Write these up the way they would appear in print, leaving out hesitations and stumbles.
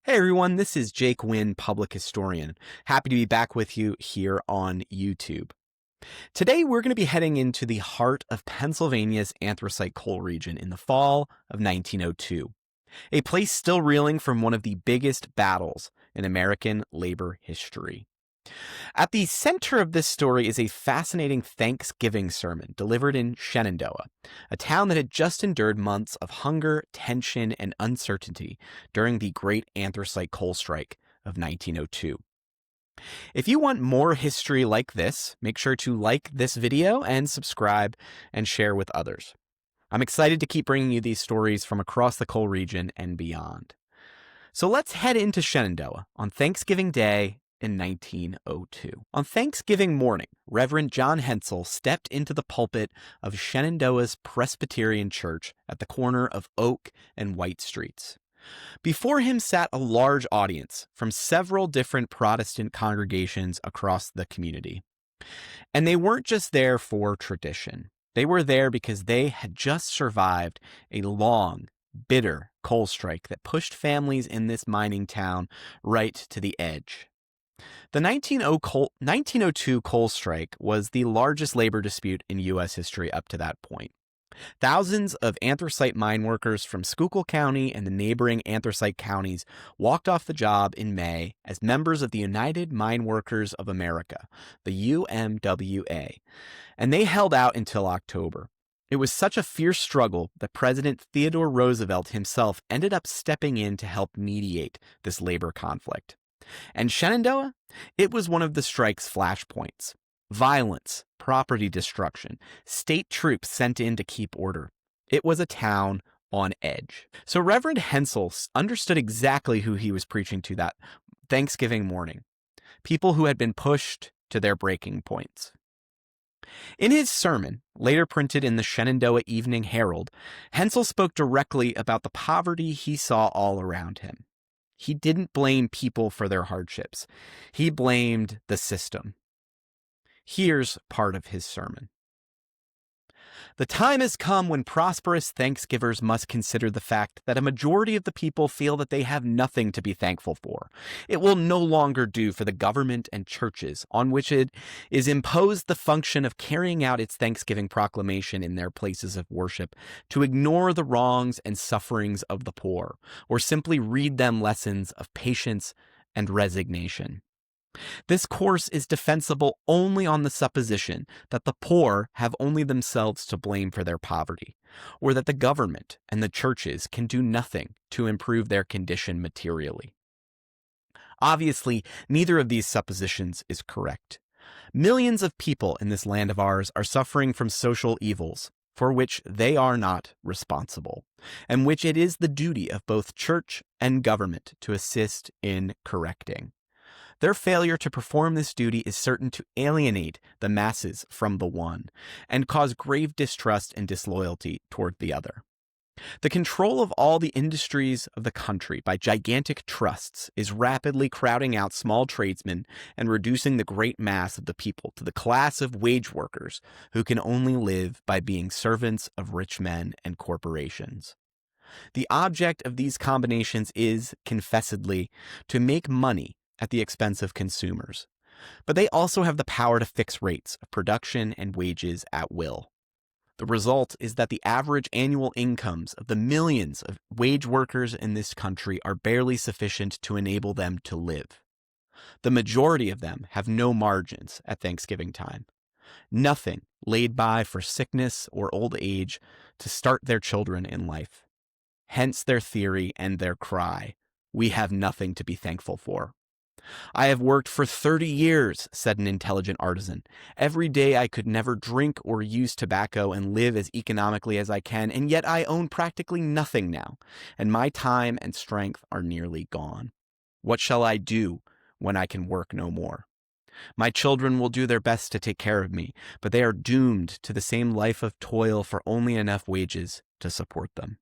Hey everyone, this is Jake Wynn, public historian. Happy to be back with you here on YouTube. Today we're going to be heading into the heart of Pennsylvania's anthracite coal region in the fall of 1902, a place still reeling from one of the biggest battles in American labor history. At the center of this story is a fascinating Thanksgiving sermon delivered in Shenandoah, a town that had just endured months of hunger, tension, and uncertainty during the Great Anthracite Coal Strike of 1902. If you want more history like this, make sure to like this video and subscribe and share with others. I'm excited to keep bringing you these stories from across the coal region and beyond. So let's head into Shenandoah on Thanksgiving Day in 1902. On Thanksgiving morning, Reverend John Hensyl stepped into the pulpit of Shenandoah's Presbyterian Church at the corner of Oak and White Streets. Before him sat a large audience from several different Protestant congregations across the community. And they weren't just there for tradition. They were there because they had just survived a long, bitter coal strike that pushed families in this mining town right to the edge. The 1902 coal strike was the largest labor dispute in U.S. history up to that point. Thousands of anthracite mine workers from Schuylkill County and the neighboring anthracite counties walked off the job in May as members of the United Mine Workers of America, the UMWA, and they held out until October. It was such a fierce struggle that President Theodore Roosevelt himself ended up stepping in to help mediate this labor conflict. And Shenandoah? It was one of the strike's flashpoints. Violence, property destruction, state troops sent in to keep order. It was a town on edge. So Reverend Hensyl understood exactly who he was preaching to that Thanksgiving morning. People who had been pushed to their breaking points. In his sermon, later printed in the Shenandoah Evening Herald, Hensyl spoke directly about the poverty he saw all around him. He didn't blame people for their hardships. He blamed the system. Here's part of his sermon. The time has come when prosperous Thanksgivers must consider the fact that a majority of the people feel that they have nothing to be thankful for. It will no longer do for the government and churches on which it is imposed the function of carrying out its Thanksgiving proclamation in their places of worship to ignore the wrongs and sufferings of the poor, or simply read them lessons of patience and resignation. This course is defensible only on the supposition that the poor have only themselves to blame for their poverty, or that the government and the churches can do nothing to improve their condition materially. Obviously, neither of these suppositions is correct. Millions of people in this land of ours are suffering from social evils for which they are not responsible, and which it is the duty of both church and government to assist in correcting. Their failure to perform this duty is certain to alienate the masses from the one and cause grave distrust and disloyalty toward the other. The control of all the industries of the country by gigantic trusts is rapidly crowding out small tradesmen and reducing the great mass of the people to the class of wage workers who can only live by being servants of rich men and corporations. The object of these combinations is, confessedly, to make money at the expense of consumers, but they also have the power to fix rates of production and wages at will. The result is that the average annual incomes of the millions of wage workers in this country are barely sufficient to enable them to live. The majority of them have no margins at Thanksgiving time, nothing laid by for sickness or old age to start their children in life. Hence their theory and their cry, "We have nothing to be thankful for." "I have worked for 30 years, said an intelligent artisan. "Every day I could never drink or use tobacco and live as economically as I can, and yet I own practically nothing now, and my time and strength are nearly gone. What shall I do when I can work no more? My children will do their best to take care of me, but they are doomed to the same life of toil for only enough wages to support them."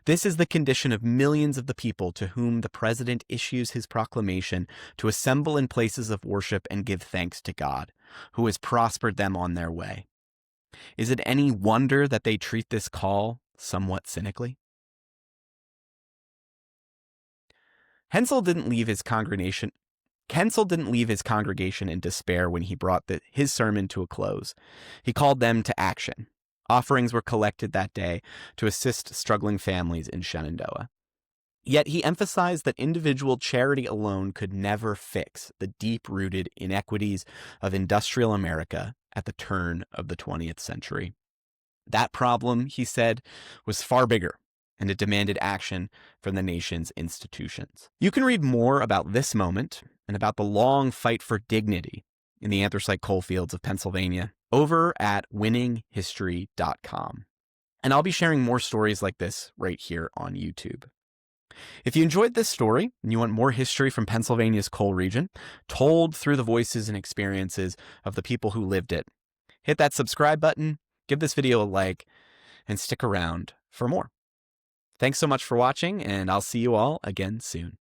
This is the condition of millions of the people to whom the president issues his proclamation to assemble in places of worship and give thanks to God, who has prospered them on their way. Is it any wonder that they treat this call somewhat cynically? Hensyl didn't leave his congregation in despair when he brought his sermon to a close. He called them to action. Offerings were collected that day to assist struggling families in Shenandoah. Yet he emphasized that individual charity alone could never fix the deep-rooted inequities of industrial America at the turn of the 20th century. That problem, he said, was far bigger, and it demanded action from the nation's institutions. You can read more about this moment and about the long fight for dignity in the anthracite coal fields of Pennsylvania over at winninghistory.com. And I'll be sharing more stories like this right here on YouTube. If you enjoyed this story and you want more history from Pennsylvania's coal region, told through the voices and experiences of the people who lived it, hit that subscribe button, give this video a like, and stick around for more. Thanks so much for watching, and I'll see you all again soon.